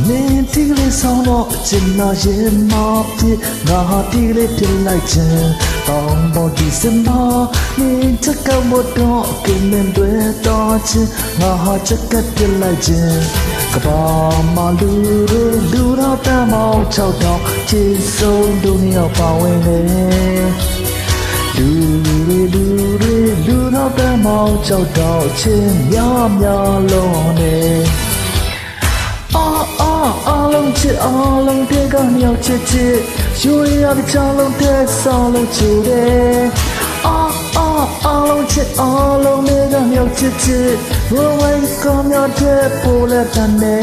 你提了上了，进那野马皮，我提了提来着，当我的什么？你这个我多，给面对多钱，我这个提来着。ကဘာမှလူတော့တမ်းမောင်းချောက်တော့ခြေဆုံးတို့နှစ်ယောက်ပါဝင်နေလူတော့တမ်းမောင်းချောက်တော့ချင်းများလုံးနေအားလုံးချစ်အားလုံးတဲ့ကနှစ်ယောက်ချစ်ရွှေရတဲ့ချလုံးတဲ့ဆောင်းလုံးချူတယ်အားလုံးချစ်အားလုံးနဲ့ကနှစ်ယောက်ချစ်ဘဝကမြောက်တဲ့ပို့လက်တန်နေ